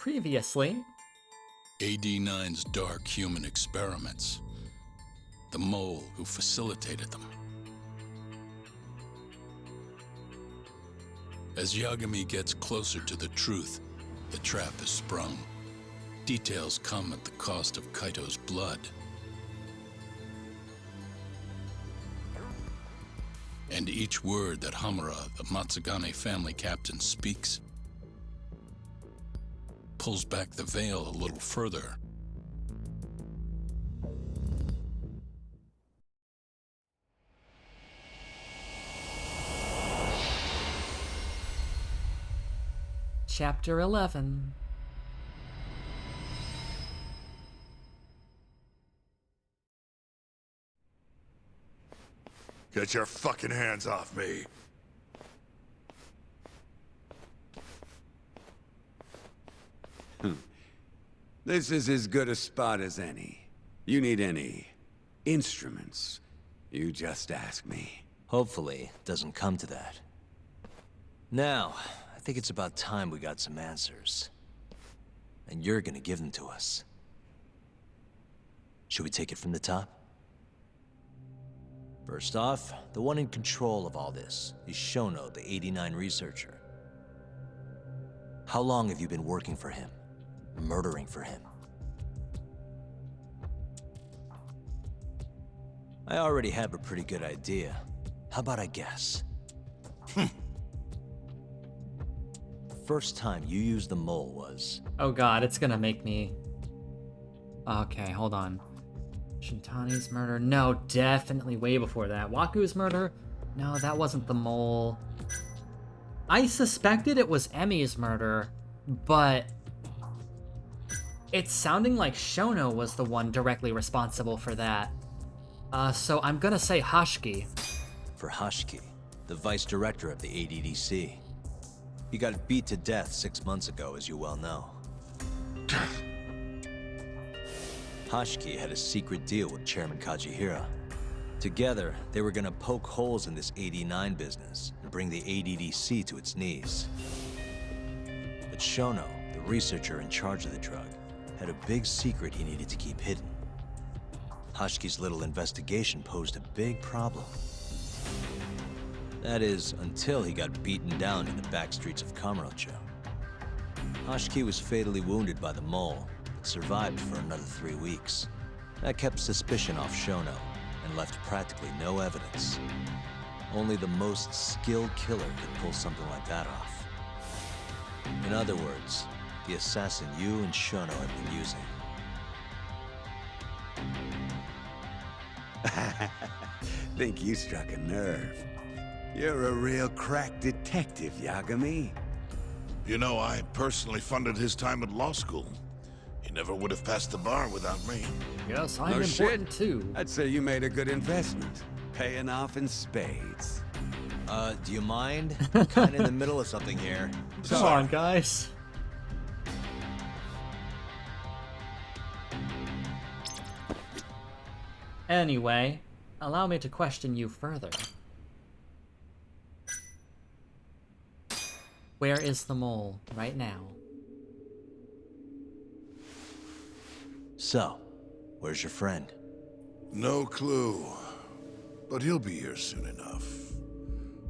Previously. AD9's dark human experiments. The mole who facilitated them. As Yagami gets closer to the truth, the trap is sprung. Details come at the cost of Kaito's blood. And each word that Hamura, the Matsugane family captain, speaks pulls back the veil a little further. Chapter 11. Get your fucking hands off me. This is as good a spot as any. You need any instruments, you just ask me. Hopefully, it doesn't come to that. Now, I think it's about time we got some answers. And you're gonna give them to us. Should we take it from the top? First off, the one in control of all this is Shono, the 89 researcher. How long have you been working for him? Murdering for him? I already have a pretty good idea. How about I guess? First time you used the mole was... Oh god, it's gonna make me... Okay, hold on. Shintani's murder? No, definitely way before that. Waku's murder? No, that wasn't the mole. I suspected it was Emi's murder, but... it's sounding like Shono was the one directly responsible for that. So I'm gonna say Hashiki. For Hashiki, the vice director of the ADDC. He got beat to death 6 months ago, as you well know. Hashiki had a secret deal with Chairman Kajihira. Together, they were gonna poke holes in this 89 business and bring the ADDC to its knees. But Shono, the researcher in charge of the drug, had a big secret he needed to keep hidden. Hashiki's little investigation posed a big problem. That is, until he got beaten down in the back streets of Kamurocho. Hashiki was fatally wounded by the mole, but survived for another 3 weeks. That kept suspicion off Shono, and left practically no evidence. Only the most skilled killer could pull something like that off. In other words, the assassin you and Shono have been using. Think you struck a nerve. You're a real crack detective, Yagami. You know, I personally funded his time at law school. He never would have passed the bar without me. Yes, I'm No important shit. too. I'd say you made a good investment. Paying off in spades. Do you mind? I'm kinda in the middle of something here. Come on, guys. Anyway, allow me to question you further. Where is the mole right now? So, where's your friend? No clue. But he'll be here soon enough.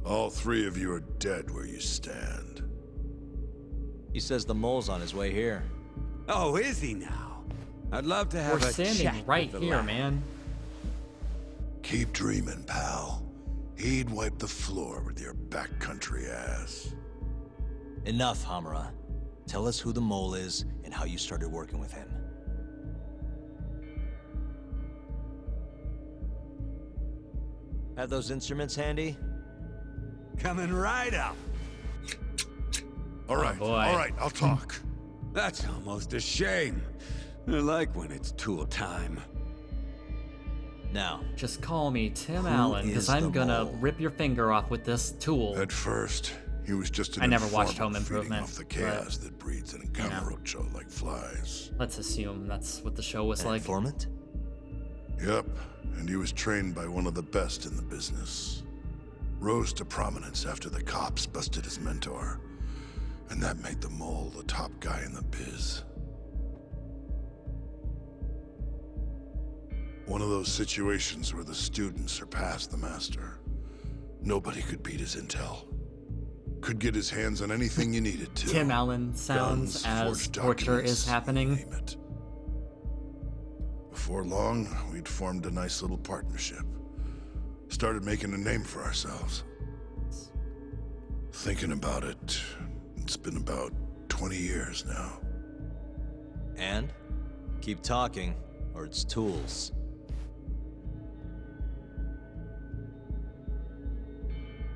All three of you are dead where you stand. He says the mole's on his way here. Oh, is he now? I'd love to have We're a standing chat right with the here, lad. man. Keep dreaming, pal. He'd wipe the floor with your backcountry ass. Enough, Hamura. Tell us who the mole is and how you started working with him. Have those instruments handy? Coming right up. All right, boy. all right, I'll talk. That's almost a shame. I like when it's tool time. Now, Just call me Tim Who Allen, because is I'm the gonna mole? rip your finger off with this tool. At first, he was just an I never watched informer Home feeding Improvement, off the but, chaos that breeds in Kamurocho like flies. Let's assume that's what the show was an like. informant? Yep, and he was trained by one of the best in the business. Rose to prominence after the cops busted his mentor. And that made the mole the top guy in the biz. One of those situations where the student surpassed the master. Nobody could beat his intel. Could get his hands on anything you needed to. Tim Allen sounds Guns, as forged torture documents, is happening. name it. Before long, we'd formed a nice little partnership. Started making a name for ourselves. Thinking about it, it's been about 20 years now. And? Keep talking, or it's tools.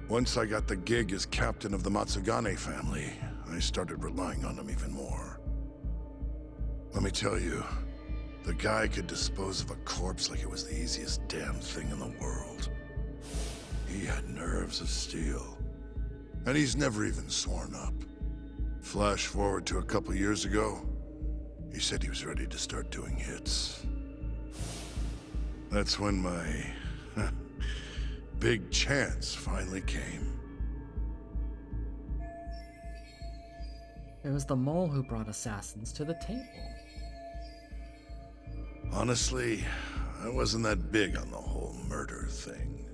Once I got the gig as captain of the Matsugane family, I started relying on him even more. Let me tell you, the guy could dispose of a corpse like it was the easiest damn thing in the world. He had nerves of steel. And he's never even sworn up. Flash forward to a couple years ago, he said he was ready to start doing hits. That's when my big chance finally came. It was the mole who brought assassins to the table. Honestly, I wasn't that big on the whole murder thing.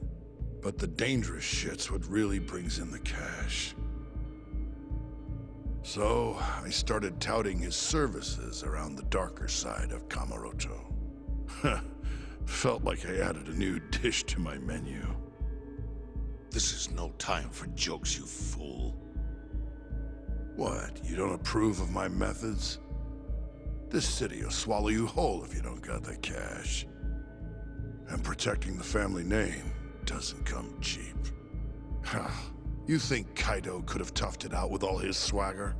But the dangerous shit's what really brings in the cash. So, I started touting his services around the darker side of Kamurocho. Felt like I added a new dish to my menu. This is no time for jokes, you fool. What, you don't approve of my methods? This city will swallow you whole if you don't got the cash. And protecting the family name doesn't come cheap. You think Kaido could have toughed it out with all his swagger?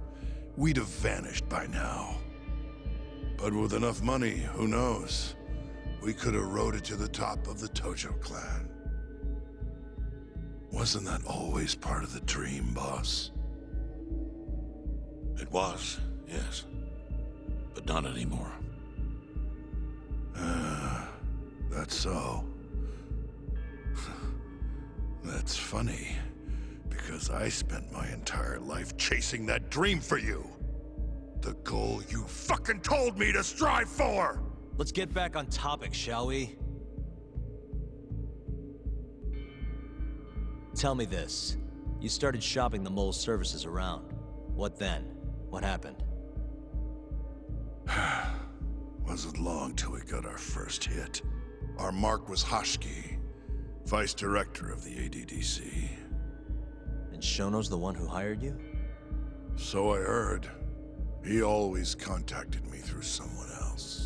We'd have vanished by now. But with enough money, who knows? We could have rode it to the top of the Tojo clan. Wasn't that always part of the dream, boss? It was, yes. But not anymore. That's so. That's funny, because I spent my entire life chasing that dream for you. The goal you fucking told me to strive for! Let's get back on topic, shall we? Tell me this. You started shopping the mole's services around. What then? What happened? Wasn't long till we got our first hit. Our mark was Hoshiki, vice director of the ADDC. And Shono's the one who hired you? So I heard. He always contacted me through someone else.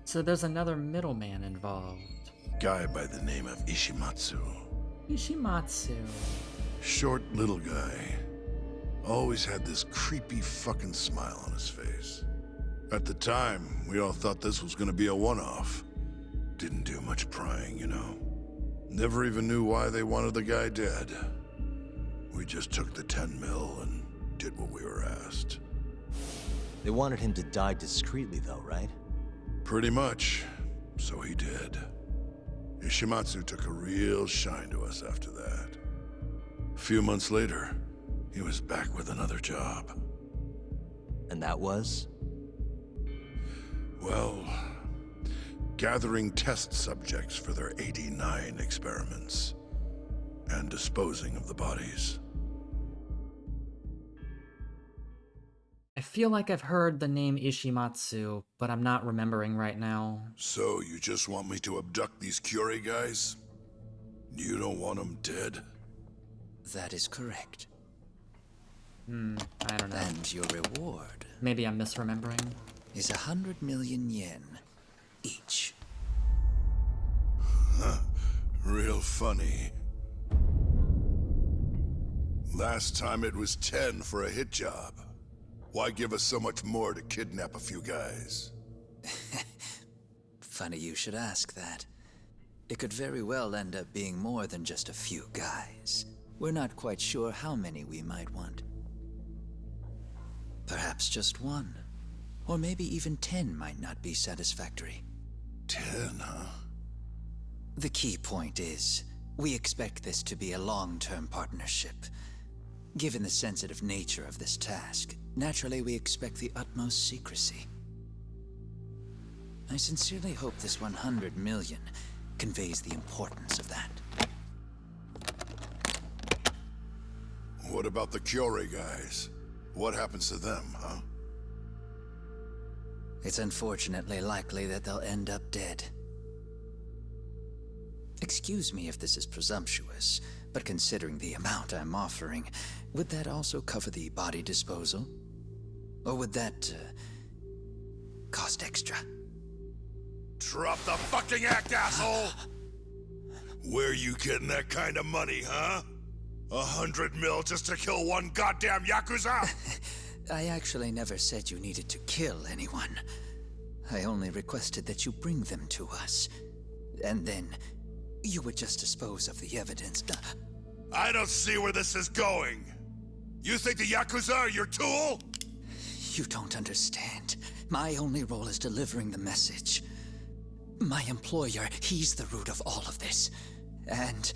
So there's another middleman involved. Guy by the name of Ishimatsu. Ishimatsu. Short little guy. Always had this creepy fucking smile on his face. At the time, we all thought this was gonna be a one-off. Didn't do much prying, you know. Never even knew why they wanted the guy dead. We just took the 10 mil and did what we were asked. They wanted him to die discreetly though, right? Pretty much. So he did. Ishimatsu took a real shine to us after that. A few months later, he was back with another job. And that was? Well, gathering test subjects for their 89 experiments. And disposing of the bodies. I feel like I've heard the name Ishimatsu, but I'm not remembering right now. So you just want me to abduct these Curie guys? You don't want them dead? That is correct. I don't know. And your reward Maybe I'm misremembering. is 100 million yen each. Real funny. Last time it was 10 for a hit job. Why give us so much more to kidnap a few guys? Funny you should ask that. It could very well end up being more than just a few guys. We're not quite sure how many we might want. Perhaps just one. Or maybe even 10 might not be satisfactory. 10, huh? The key point is, We expect this to be a long-term partnership. Given the sensitive nature of this task, naturally we expect the utmost secrecy. I sincerely hope this 100 million conveys the importance of that. What about the Kyori guys? What happens to them, huh? It's unfortunately likely that they'll end up dead. Excuse me if this is presumptuous, but considering the amount I'm offering, would that also cover the body disposal? Or would that, cost extra? Drop the fucking act, asshole! Where you getting that kind of money, huh? 100 mil just to kill one goddamn Yakuza? I actually never said you needed to kill anyone. I only requested that you bring them to us. And then, you would just dispose of the evidence. I don't see where this is going. You think the Yakuza are your tool? You don't understand. My only role is delivering the message. My employer, he's the root of all of this. And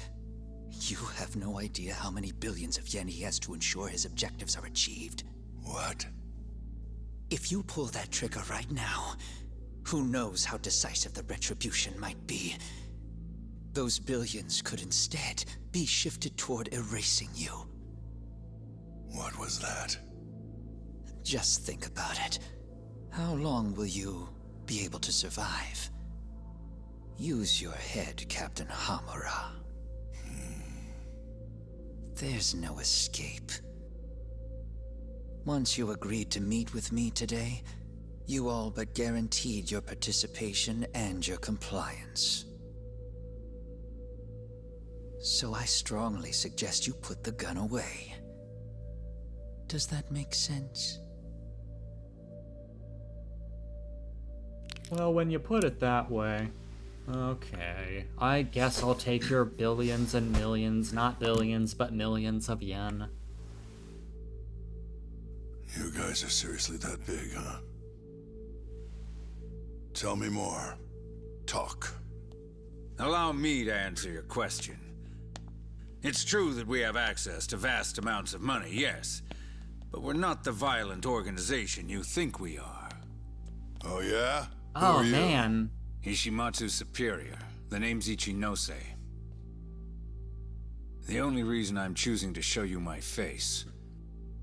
you have no idea how many billions of yen he has to ensure his objectives are achieved. What? If you pull that trigger right now, who knows how decisive the retribution might be. Those billions could instead be shifted toward erasing you. What was that? Just think about it. How long will you be able to survive? Use your head, Captain Hamura. There's no escape. Once you agreed to meet with me today, you all but guaranteed your participation and your compliance. So I strongly suggest you put the gun away. Does that make sense? Well, when you put it that way. Okay. I guess I'll take your billions and millions, not billions, but millions of yen. You guys are seriously that big, huh? Tell me more. Talk. Allow me to answer your question. It's true that we have access to vast amounts of money, yes. But we're not the violent organization you think we are. Oh, yeah? Who Oh, are you? man. Ishimatsu's superior. The name's Ichinose. The only reason I'm choosing to show you my face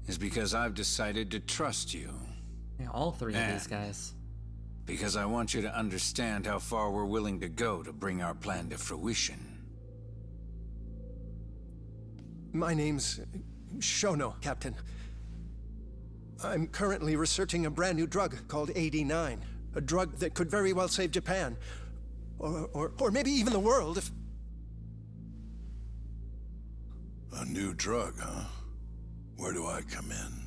is because I've decided to trust you. Yeah, all three of And these guys. because I want you to understand how far we're willing to go to bring our plan to fruition. My name's Shono, Captain. I'm currently researching a brand new drug called AD9. A drug that could very well save Japan. Or maybe even the world if... A new drug, huh? Where do I come in?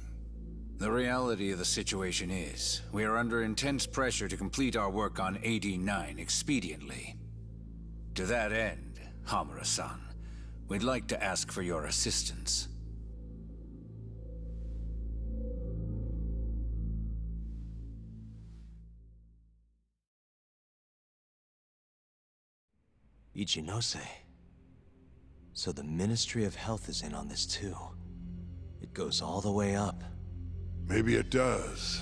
The reality of the situation is, we are under intense pressure to complete our work on AD9 expediently. To that end, Hamura-san, we'd like to ask for your assistance. Ichinose. So the Ministry of Health is in on this too. It goes all the way up. Maybe it does.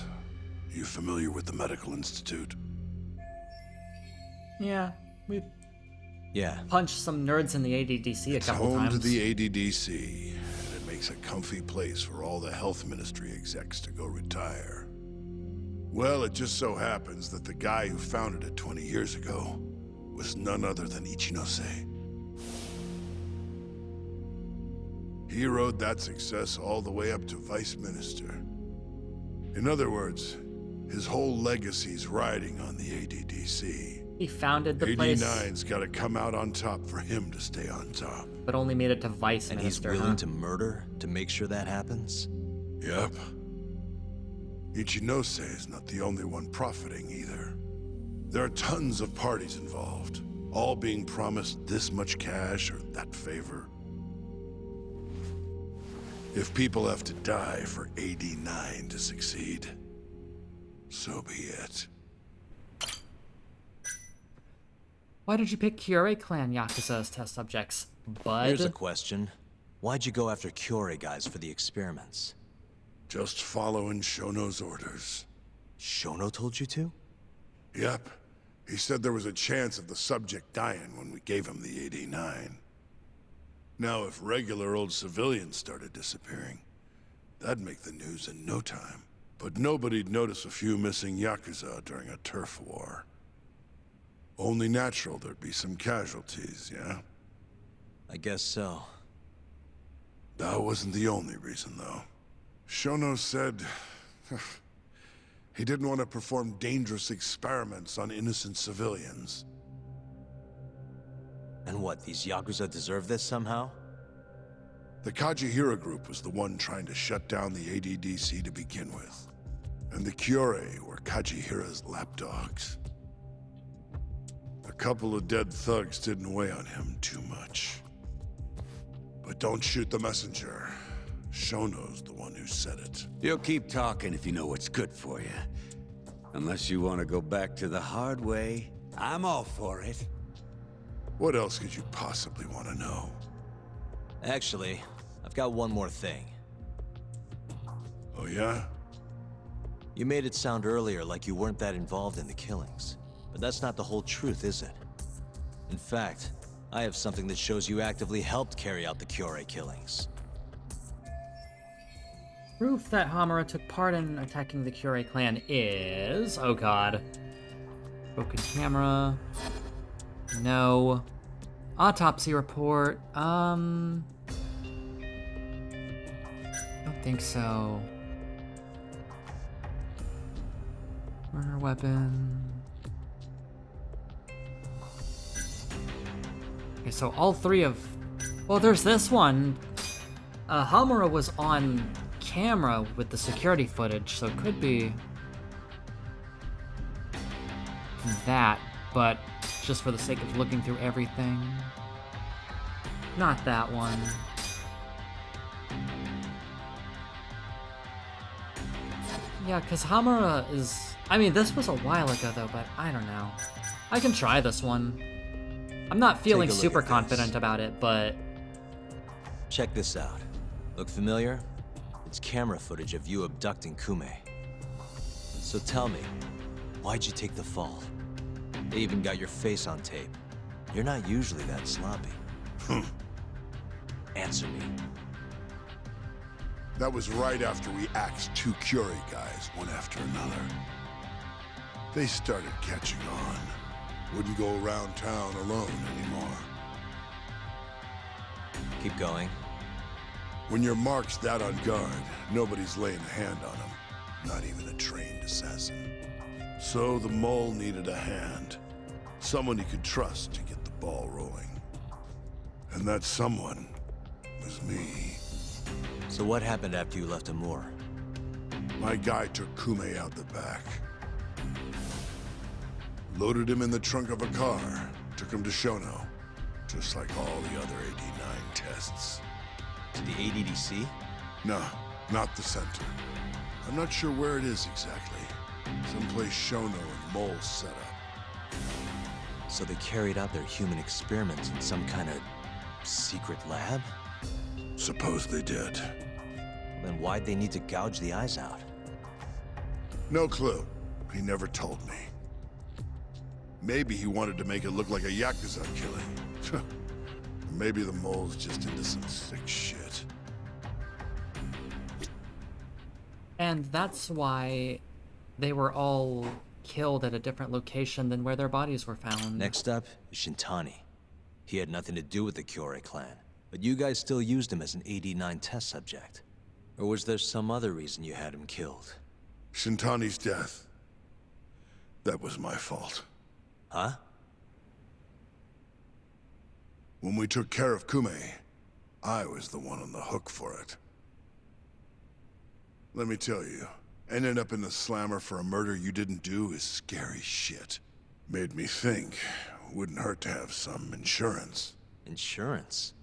You familiar with the Medical Institute? Yeah, we Yeah. punched some nerds in the ADDC a It's couple home times. to the ADDC, and it makes a comfy place for all the health ministry execs to go retire. Well, it just so happens that the guy who founded it 20 years ago was none other than Ichinose. He rode that success all the way up to vice minister. In other words, his whole legacy's riding on the ADDC. He founded the place, 89's gotta come out on top for him to stay on top. but only made it to vice And minister. he's willing huh? to murder to make sure that happens? Yep. Ichinose is not the only one profiting either. There are tons of parties involved, all being promised this much cash or that favor. If people have to die for AD9 to succeed, so be it. Why did you pick Kyore clan Yakuza as test subjects? bud. Here's a question. Why'd you go after Kyorei guys for the experiments? Just following Shono's orders. Shono told you to? Yep. He said there was a chance of the subject dying when we gave him the 89. Now, if regular old civilians started disappearing, that'd make the news in no time. But nobody'd notice a few missing Yakuza during a turf war. Only natural there'd be some casualties, yeah? I guess so. That wasn't the only reason, though. Shono said he didn't want to perform dangerous experiments on innocent civilians. And what, these Yakuza deserve this somehow? The Kajihira group was the one trying to shut down the ADDC to begin with. And the Kyorei were Kajihira's lapdogs. A couple of dead thugs didn't weigh on him too much. But don't shoot the messenger. Shono's the one who said it. You'll keep talking if you know what's good for you. Unless you want to go back to the hard way, I'm all for it. What else could you possibly want to know? Actually, I've got one more thing. Oh yeah? You made it sound earlier like you weren't that involved in the killings. But that's not the whole truth, is it? In fact, I have something that shows you actively helped carry out the Kyorei killings. Proof that Hamura took part in attacking the Kyorei clan is... Oh god. Broken camera. No. Autopsy report. Don't think so. Murder weapon. Okay, so all three of... Well, there's this one. Hamura was on camera with the security footage, so it could be that, but just for the sake of looking through everything. Not that one. Yeah, because Hamura is... I mean, this was a while ago, though, but I don't know. I can try this one. I'm not feeling Take a look super at this. confident about it, but... Check this out. Look familiar? It's camera footage of you abducting Kume. So tell me, why'd you take the fall? They even got your face on tape. You're not usually that sloppy. Answer me. That was right after we axed two Kyorei guys, one after another. They started catching on. Wouldn't go around town alone anymore. Keep going. When your mark's that on guard, nobody's laying a hand on him. Not even a trained assassin. So the mole needed a hand. Someone he could trust to get the ball rolling. And that someone was me. So what happened after you left Amur? My guy took Kume out the back. Loaded him in the trunk of a car. Took him to Shono. Just like all the other 89 tests. To the ADDC? No, not the center. I'm not sure where it is exactly. Someplace Shono and Mole set up. So they carried out their human experiments in some kind of secret lab? Suppose they did. Then why'd they need to gouge the eyes out? No clue. He never told me. Maybe he wanted to make it look like a Yakuza killing. Maybe the mole's just into some sick shit. And that's why they were all killed at a different location than where their bodies were found. Next up is Shintani. He had nothing to do with the Kyorei clan, but you guys still used him as an 89 test subject. Or was there some other reason you had him killed? Shintani's death. That was my fault. Huh? When we took care of Kume, I was the one on the hook for it. Let me tell you, ending up in the slammer for a murder you didn't do is scary shit. Made me think, wouldn't hurt to have some insurance. Insurance?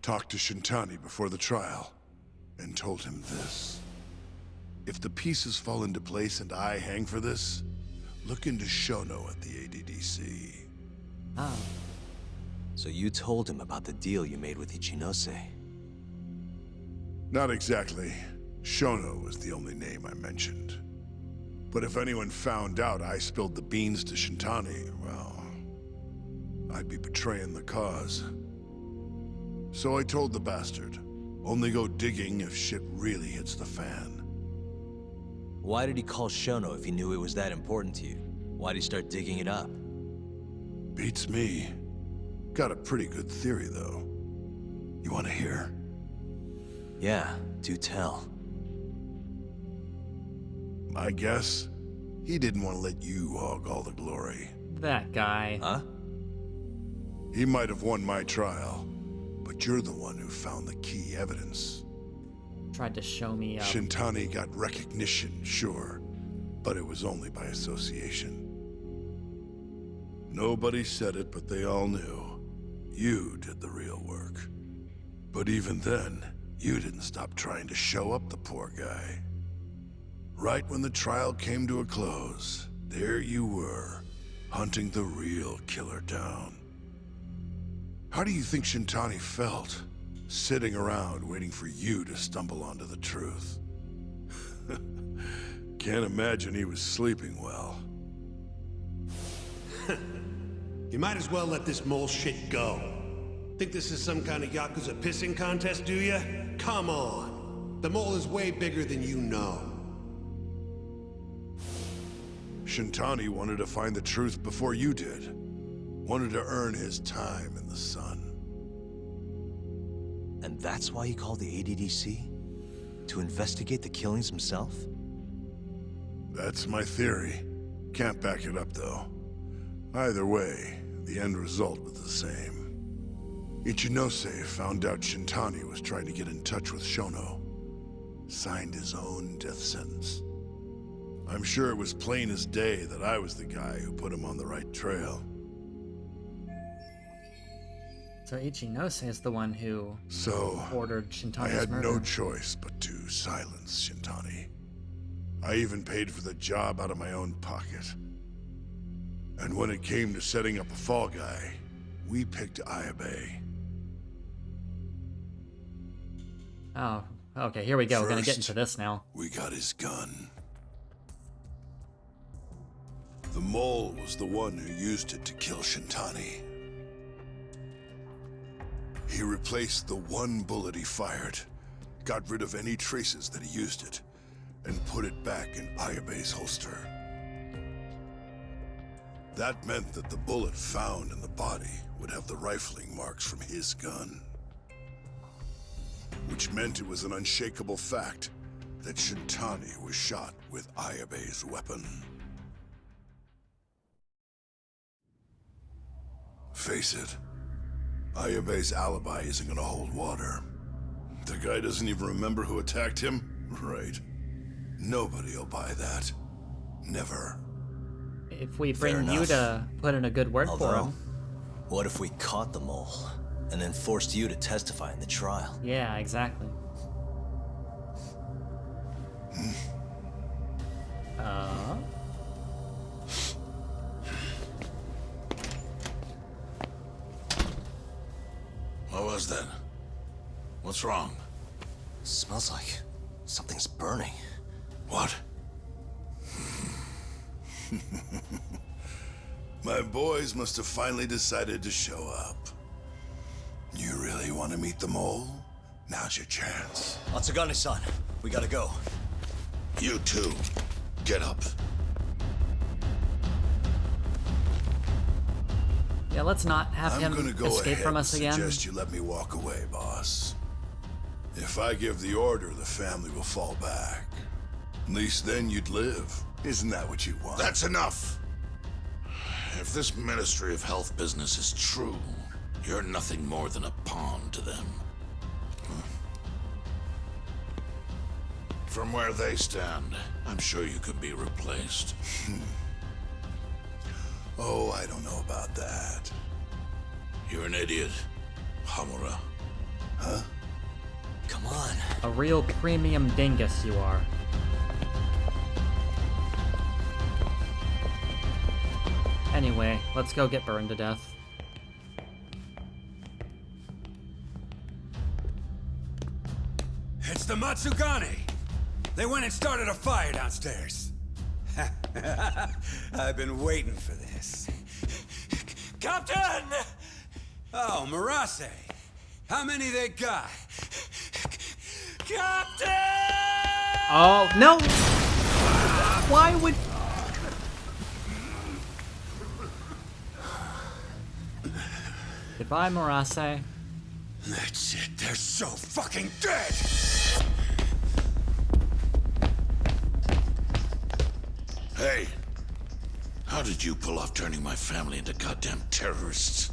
Talked to Shintani before the trial, and told him this. If the pieces fall into place and I hang for this, look into Shono at the ADDC. Oh. So you told him about the deal you made with Ichinose. Not exactly. Shono was the only name I mentioned. But if anyone found out I spilled the beans to Shintani, well, I'd be betraying the cause. So I told the bastard, only go digging if shit really hits the fan. Why did he call Shono if he knew it was that important to you? Why'd he start digging it up? Beats me. Got a pretty good theory, though. You want to hear? Yeah, do tell. My guess? He didn't want to let you hog all the glory. That guy. Huh? He might have won my trial, but you're the one who found the key evidence. Tried to show me Shintani got recognition, sure, but it was only by association. Nobody said it, but they all knew. You did the real work. But even then, you didn't stop trying to show up the poor guy. Right when the trial came to a close, there you were, hunting the real killer down. How do you think Shintani felt, sitting around waiting for you to stumble onto the truth? Can't imagine he was sleeping well. You might as well let this mole shit go. Think this is some kind of Yakuza pissing contest, do ya? Come on. The mole is way bigger than you know. Shintani wanted to find the truth before you did. Wanted to earn his time in the sun. And that's why he called the ADDC? To investigate the killings himself? That's my theory. Can't back it up, though. Either way, the end result was the same. Ichinose found out Shintani was trying to get in touch with Shono. Signed his own death sentence. I'm sure it was plain as day that I was the guy who put him on the right trail. So Ichinose is the one who ordered Shintani's I had murder. no choice but to silence Shintani. I even paid for the job out of my own pocket. And when it came to setting up a fall guy, we picked Ayabe. Oh, okay, here we go. We're gonna get First, into this now. We got his gun. The mole was the one who used it to kill Shintani. He replaced the one bullet he fired, got rid of any traces that he used it, and put it back in Ayabe's holster. That meant that the bullet found in the body would have the rifling marks from his gun. Which meant it was an unshakable fact that Shintani was shot with Ayabe's weapon. Face it, Ayabe's alibi isn't gonna hold water. The guy doesn't even remember who attacked him? Right. Nobody'll buy that. Never. If we Fair bring you enough. to put in a good word for Although, him. what if we caught the mole, and then forced you to testify in the trial? Yeah, exactly. What was that? What's wrong? Smells like something's burning. What? My boys must have finally decided to show up. You really want to meet the mole? Now's your chance. Atsugane-san, we gotta go. You too. Get up. Yeah, let's not have I'm him gonna go escape ahead from and us again. suggest you let me walk away, boss. If I give the order, the family will fall back. At least then you'd live. Isn't that what you want? That's enough. If this Ministry of Health business is true, you're nothing more than a pawn to them. From where they stand, I'm sure you could be replaced. Oh, I don't know about that. You're an idiot, Hamura. Huh? Come on. A real premium dingus you are. Anyway, let's go get burned to death. It's the Matsugane. They went and started a fire downstairs. I've been waiting for this. Captain! Oh, Marase. How many they got? Captain! Oh, no! Why would... Goodbye, Marase. That's it. They're so fucking dead! Hey, how did you pull off turning my family into goddamn terrorists?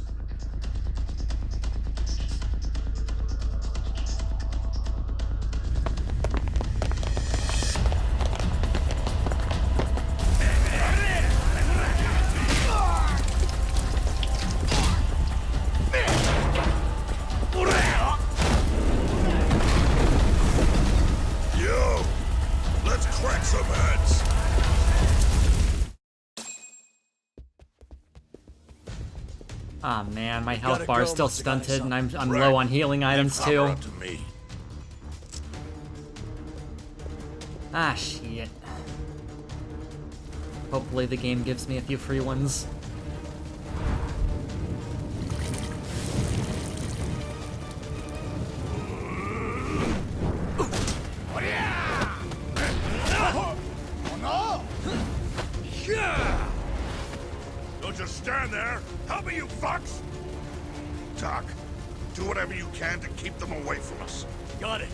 Yo, let's crack some heads. Ah man, my health gotta bar is go, still Mr. stunted, and I'm Correct. low on healing items Leave Hopper too. up to me. Ah shit. Hopefully the game gives me a few free ones. Don't just stand there. Help me, you fucks. Doc, do whatever you can to keep them away from us. Got it.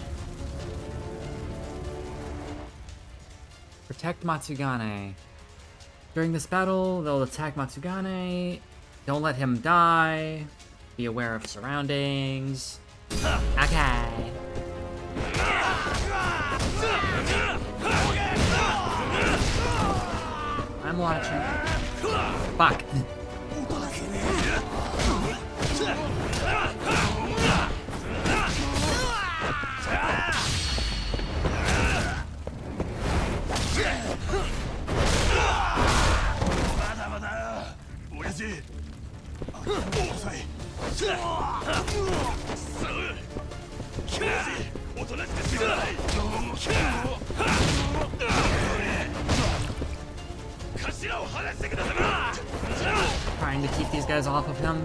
Protect Matsugane. During this battle, they'll attack Matsugane. Don't let him die. Be aware of surroundings. Okay. I'm watching. Fuck. Trying to keep these guys off of him.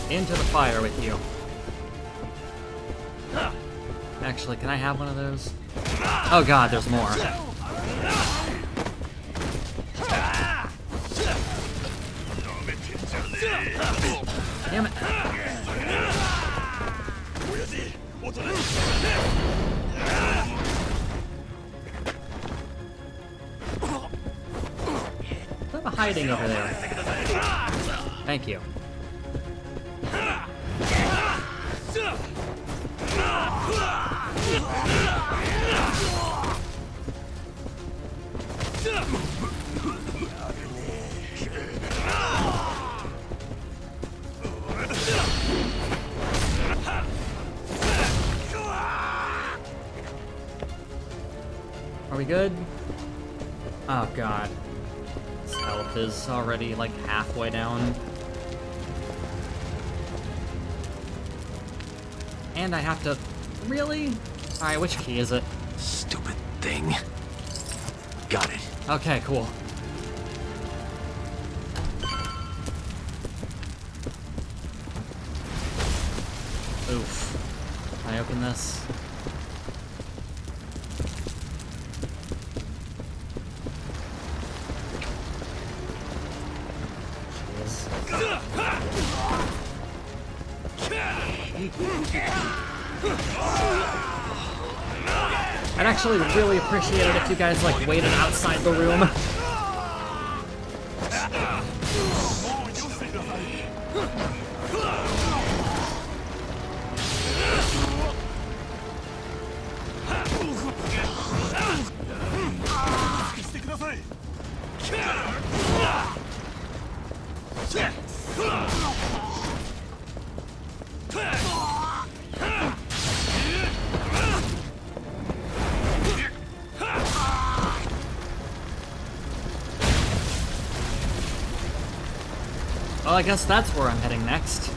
Into the fire with you. Actually, can I have one of those? Oh god, there's more. Damn it. What's hiding over there? Thank you. Are we good? Oh god. His health is already like halfway down. And I have to... Really? Alright, which key is it? Stupid thing. Got it. Okay, cool. Oof. Can I open this? I'd actually really appreciate it if you guys like waited outside the room. Well, I guess that's where I'm heading next.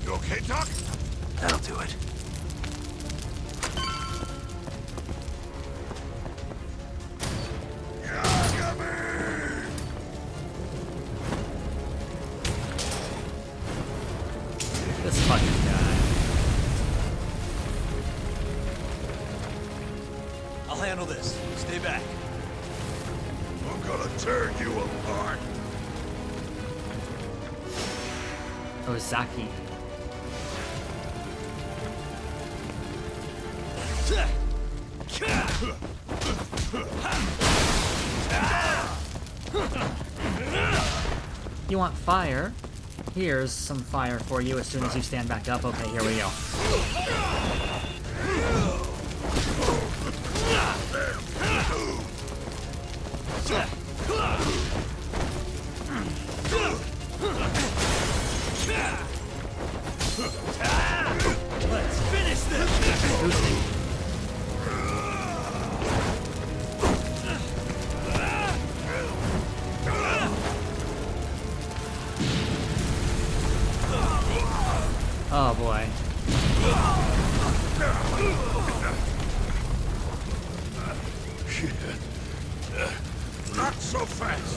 You okay, Doc? That'll do it. This fucking guy. I'll handle this. Stay back. I'm gonna tear you apart. Ozaki. You want fire? Here's some fire for you as soon as you stand back up. Okay, here we go. Let's finish this! Boosting. Oh boy. Not so fast.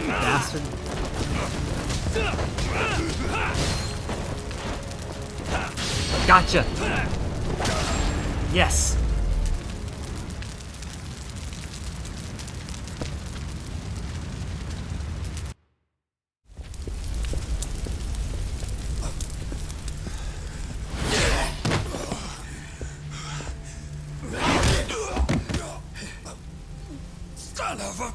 Bastard. Gotcha. Yes. Son of a...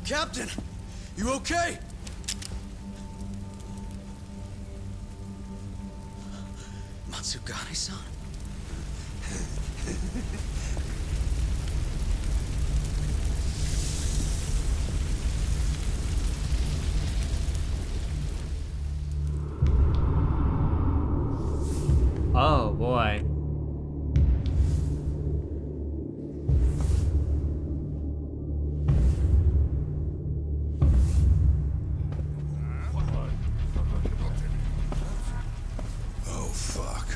Captain! You okay? Matsugane-san? Oh boy. Oh, fuck.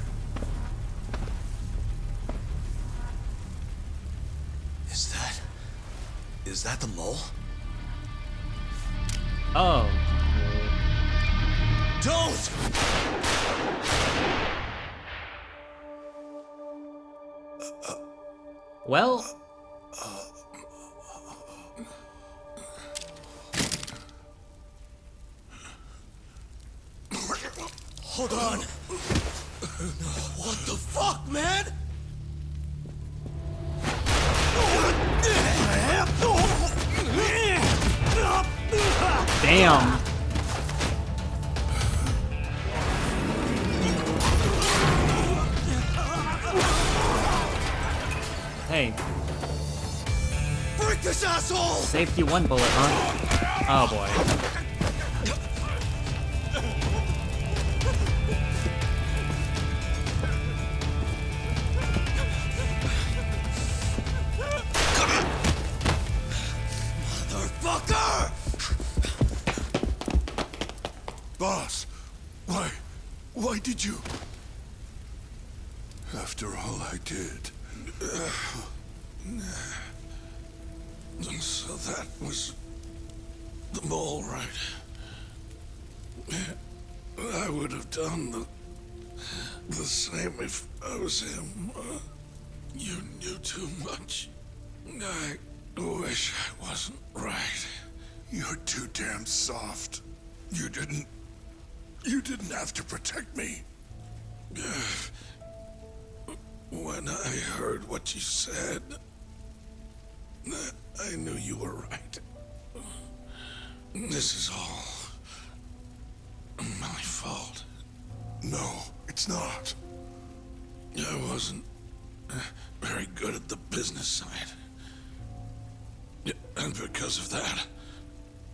Is that the mole? Oh. Don't! Well. Hold on. What the fuck, man? Damn. Hey. Break this asshole! Safety one bullet, huh? Oh boy. Motherfucker! Boss, why did you? After all I did. So that was the mole, right? I would have done the same if I was him. You knew too much. I wish I wasn't right. You're too damn soft. You didn't You didn't have to protect me. When I heard what you said, I knew you were right. This is all my fault. No, it's not. I wasn't very good at the business side. And because of that,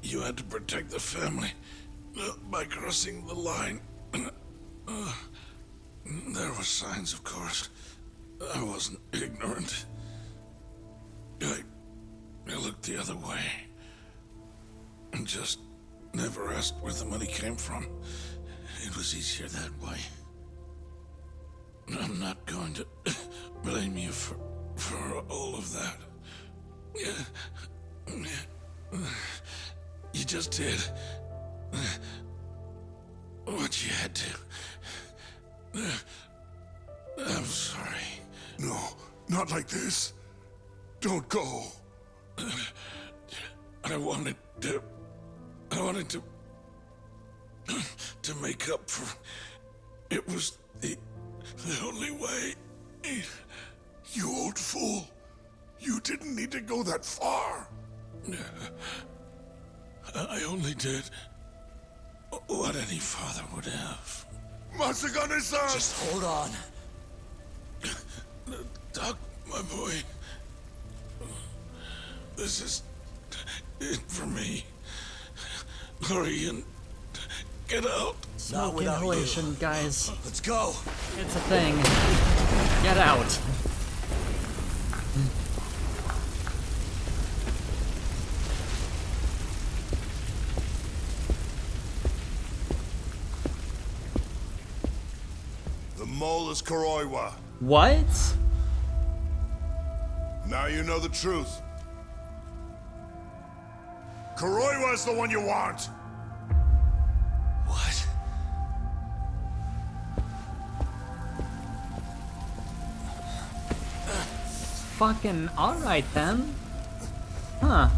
you had to protect the family by crossing the line. There were signs, of course. I wasn't ignorant. I looked the other way. And just never asked where the money came from. It was easier that way. I'm not going to blame you for all of that. You just did what you had to. I'm sorry. No, not like this. Don't go. I wanted to make up for. It was the only way. You old fool. You didn't need to go that far. I only did what any father would have. Masagane-san! Just hold on. Doc, my boy. This is it for me. Hurry and get out. Smoke inhalation, guys. Let's go. It's a thing. Get out. The mole is Kuroiwa. What? Now you know the truth. Kuroiwa is the one you want. What? Fucking alright then. Huh.